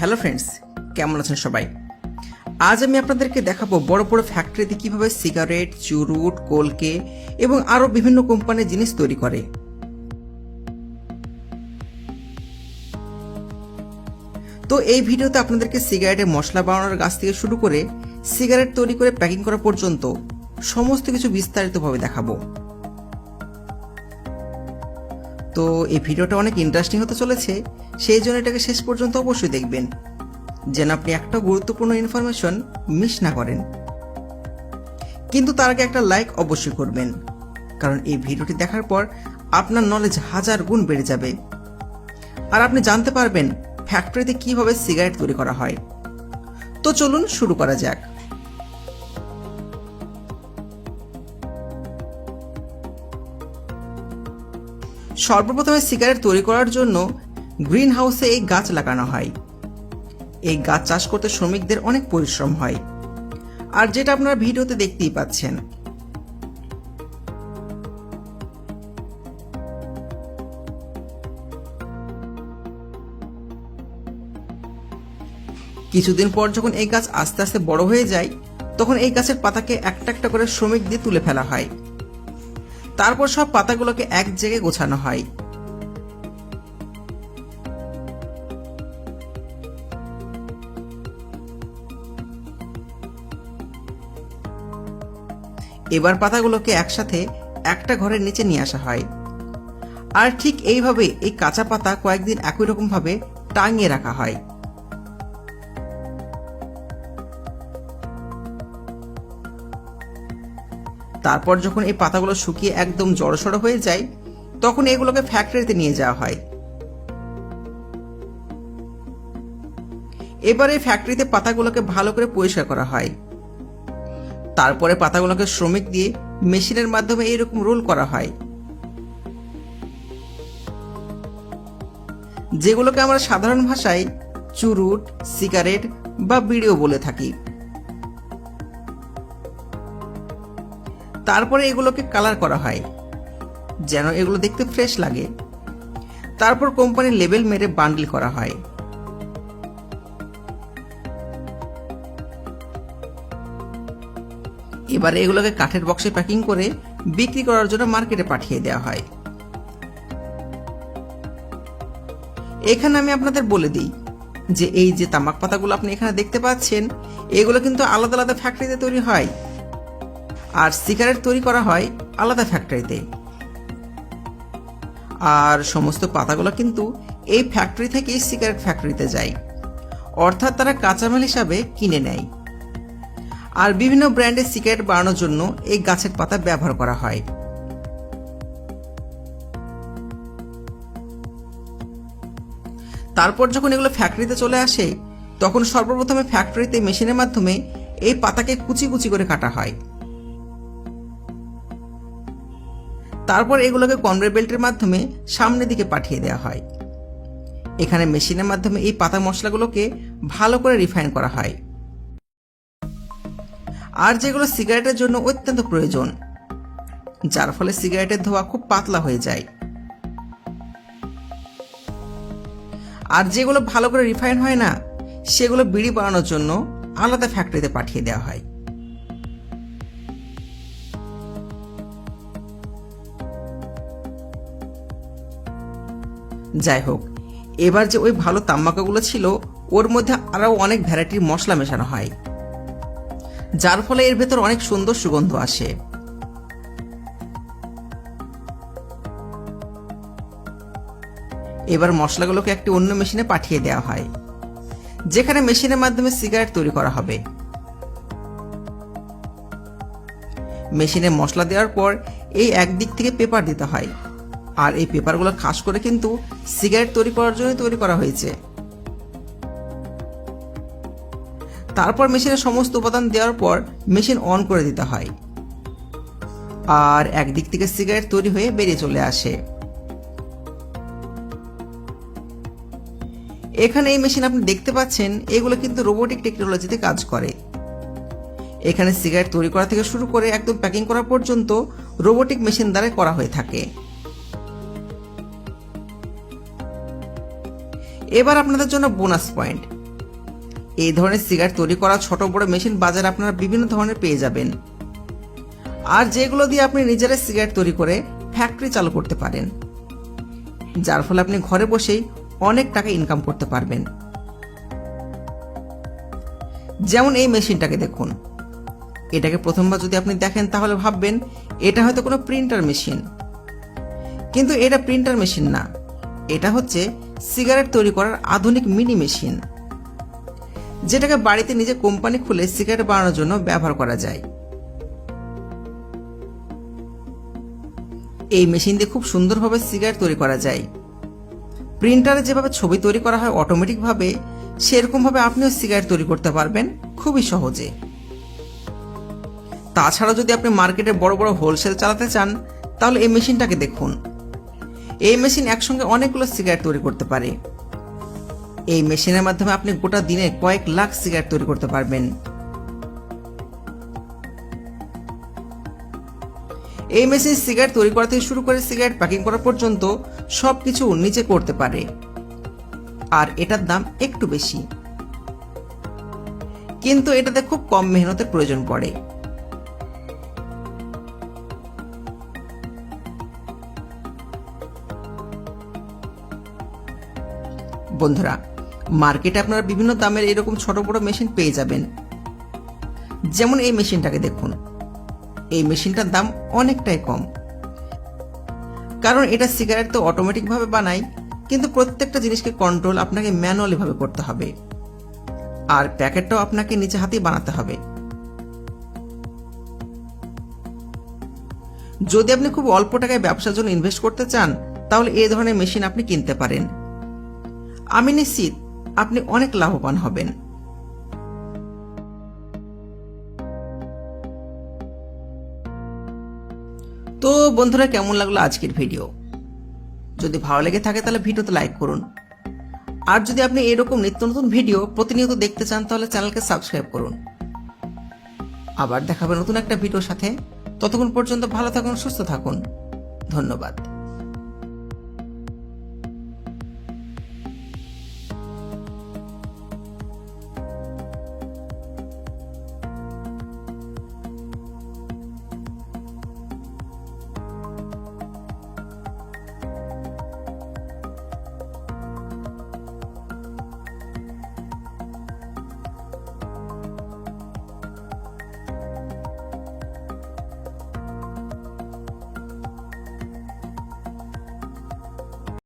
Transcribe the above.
Hello friends, কেমন আছেন সবাই? আজ আমি আপনাদেরকে দেখাবো বড় বড় ফ্যাক্টরিতে কিভাবে সিগারেট, চুরুট, কলকে এবং আরও বিভিন্ন কোম্পানির জিনিস তৈরি করে। তো এই ভিডিওতে আপনাদেরকে সিগারেটের মশলা বানানোর গাছ থেকে শুরু করে সিগারেট তৈরি করে প্যাকিং করা পর্যন্ত সমস্ত কিছু বিস্তারিতভাবে দেখাবো। তো এই ভিডিওটা অনেক ইন্টারেস্টিং হতে চলেছে, সেই জন্য এটাকে শেষ পর্যন্ত অবশ্যই দেখবেন, যেন আপনি একটা গুরুত্বপূর্ণ ইনফরমেশন মিস না করেন। কিন্তু তার আগে একটা লাইক অবশ্যই করবেন, কারণ এই ভিডিওটি দেখার পর আপনার নলেজ 1000 গুণ বেড়ে যাবে আর আপনি জানতে পারবেন ফ্যাক্টরিতে কিভাবে সিগারেট তৈরি করা হয়। তো চলুন শুরু করা যাক। সর্বপ্রথমে সিগারেট তৈরি করার জন্য গ্রিন হাউসে এই গাছ লাগানো হয়। এই গাছ চাষ করতে শ্রমিকদের অনেক পরিশ্রম হয়, আর যেটা আপনারা ভিডিওতে দেখতেই পাচ্ছেন। কিছুদিন পর যখন এই গাছ আস্তে আস্তে বড় হয়ে যায়, তখন এই গাছের পাতাকে একটা একটা করে শ্রমিক দিয়ে তুলে ফেলা হয়। তারপর সব পাতাগুলোকে এক জায়গায় গোছানো হয়। এবার পাতাগুলোকে একসাথে একটা ঘরের নিচে নিয়ে আসা হয়, আর ঠিক এইভাবে এই কাঁচা পাতা কয়েকদিন একই রকম ভাবে টাঙিয়ে রাখা হয়। তারপর যখন এই পাতাগুলো শুকিয়ে একদম জড়সড় হয়ে যায়, তখন এগুলোকে ফ্যাক্টরিতে নিয়ে যাওয়া হয়। এবার এই ফ্যাক্টরিতে পাতাগুলোকে ভালো করে পরিষ্কার করা হয়। তারপরে পাতাগুলোকে শ্রমিক দিয়ে মেশিনের মাধ্যমে এইরকম রোল করা হয়, যেগুলোকে আমরা সাধারণ ভাষায় চুরুট, সিগারেট বা বিড়িও বলে থাকি। তারপরে এগুলোকে কালার করা হয় যেন এগুলো দেখতে ফ্রেশ লাগে। তারপর কোম্পানির লেবেল মেরে বান্ডেল করা হয়। এবারে এগুলোকে কাঠের বক্সে প্যাকিং করে বিক্রি করার জন্য মার্কেটে পাঠিয়ে দেওয়া হয়। এখানে আমি আপনাদের বলে দিই যে এই যে তামাক পাতাগুলো আপনি এখানে দেখতে পাচ্ছেন, এগুলো কিন্তু আলাদা আলাদা ফ্যাক্টরিতে তৈরি হয়, আর সিগারেট তৈরি করা হয় আলাদা ফ্যাক্টরিতে। আর সমস্ত পাতাগুলো কিন্তু এই ফ্যাক্টরি থেকেই সিগারেট ফ্যাক্টরিতে যায়, অর্থাৎ তারা কাঁচামাল হিসাবে কিনে নেয়। আর বিভিন্ন ব্র্যান্ডের সিগারেট বানানোর জন্য এই গাছের পাতা ব্যবহার করা হয়। তারপর যখন এগুলো ফ্যাক্টরিতে চলে আসে, তখন সর্বপ্রথমে ফ্যাক্টরিতে মেশিনের মাধ্যমে এই পাতাকে কুচি কুচি করে কাটা হয়। তারপর এগুলোকে কনভেয়র বেল্টের মাধ্যমে সামনের দিকে পাঠিয়ে দেওয়া হয়। এখানে মেশিনের মাধ্যমে এই পাতা মশলাগুলোকে ভালো করে রিফাইন করা হয়, আর যেগুলো সিগারেটের জন্য অত্যন্ত প্রয়োজন, যার ফলে সিগারেটের ধোঁয়া খুব পাতলা হয়ে যায়। আর যেগুলো ভালো করে রিফাইন হয় না, সেগুলো বিড়ি বানানোর জন্য আলাদা ফ্যাক্টরিতে পাঠিয়ে দেওয়া হয়। যাই হোক, এবার যে ওই ভালো তামাকগুলো ছিল, ওর মধ্যে আরো অনেক ভ্যারাইটির মশলা মেশানো হয়, যার ফলে এর ভেতর অনেক সুন্দর সুগন্ধ আসে। এবার মশলাগুলোকে একটি অন্য মেশিনে পাঠিয়ে দেওয়া হয়, যেখানে মেশিনের মাধ্যমে সিগারেট তৈরি করা হবে। মেশিনে মশলা দেওয়ার পর এই একদিক থেকে পেপার দিতে হয়, আর এই পেপারগুলো খাস করে কিন্তু সিগারেট তৈরি করার জন্য তৈরি করা হয়েছে। তারপর মেশিনে সমস্ত উপাদান দেওয়ার পর মেশিন অন করে দিতে হয়, আর একদিক থেকে সিগারেট তৈরি হয়ে বেরিয়ে চলে আসে। এখানে এই মেশিন আপনি দেখতে পাচ্ছেন, এগুলো কিন্তু রোবোটিক টেকনোলজিতে কাজ করে। এখানে সিগারেট তৈরি করা থেকে শুরু করে একদম প্যাকিং করা পর্যন্ত রোবোটিক মেশিন দ্বারা করা হয়ে থাকে। এবার আপনাদের জন্য বোনাস পয়েন্ট, এই ধরনের সিগারেট তৈরি করা ছোট বড় মেশিন বাজারে আপনারা বিভিন্ন ধরনের পেয়ে যাবেন, আর যেগুলো দিয়ে আপনি নিজেরাই সিগারেট তৈরি করে ফ্যাক্টরি চালু করতে পারেন, যার ফলে আপনি ঘরে বসেই অনেক টাকা ইনকাম করতে পারবেন। যেমন এই মেশিনটাকে দেখুন। এটাকে প্রথমবার যদি আপনি দেখেন তাহলে ভাববেন এটা হয়তো কোনো প্রিন্টার মেশিন, কিন্তু এটা প্রিন্টার মেশিন না, এটা হচ্ছে সিগারেট তৈরি করার আধুনিক মিনি মেশিন, যেটাকে বাড়িতে নিজে কোম্পানি খুলে সিগারেট বানানোর জন্য ব্যবহার করা যায়। এই মেশিন দিয়ে খুব সুন্দরভাবে সিগারেট তৈরি করা যায়। প্রিন্টারে যেভাবে ছবি তৈরি করা হয় অটোমেটিকভাবে, সেরকমভাবে আপনিও সিগারেট তৈরি করতে পারবেন খুবই সহজে। তাছাড়া যদি আপনি মার্কেটে বড় বড় হোলসেল চালাতে চান তাহলে এই মেশিনটাকে দেখুন। এই মেশিন একসঙ্গে অনেকগুলো সিগারেট তৈরি করতে পারে। এই মেশিনের মাধ্যমে আপনি গোটা দিনে কয়েক লাখ সিগারেট তৈরি করতে পারবেন। এই মেশিন সিগারেট তৈরি করা থেকে শুরু করে সিগারেট প্যাকিং করা পর্যন্ত সবকিছু নিজে করতে পারে, আর এটার দাম একটু বেশি, কিন্তু এটাতে খুব কম মেহনতের প্রয়োজন পড়ে। বন্ধুরা, মার্কেটে আপনারা বিভিন্ন দামের এরকম ছোট বড় মেশিন পেয়ে যাবেন। যেমন এই মেশিনটাকে দেখুন। এই মেশিনটার দাম অনেকটাই কম, কারণ এটা সিগারেট তো অটোমেটিক ভাবে বানায়, কিন্তু প্রত্যেকটা জিনিসকে কন্ট্রোল আপনাকে ম্যানুয়ালি ভাবে করতে হবে, আর প্যাকেটটাও আপনাকে নিচে হাতেই বানাতে হবে। যদি আপনি খুব অল্প টাকায় ব্যবসার জন্য ইনভেস্ট করতে চান তাহলে এই ধরনের মেশিন আপনি কিনতে পারেন। আমি নিশ্চিত আপনি অনেক লাভবান হবেন। তো বন্ধুরা, কেমন লাগলো আজকের ভিডিও? যদি ভালো লেগে থাকে তাহলে ভিডিওতে লাইক করুন, আর যদি আপনি এরকম নিত্য নতুন ভিডিও প্রতিনিয়ত দেখতে চান তাহলে চ্যানেলকে সাবস্ক্রাইব করুন। আবার দেখাবে নতুন একটা ভিডিওর সাথে। ততক্ষণ পর্যন্ত ভালো থাকুন, সুস্থ থাকুন। ধন্যবাদ।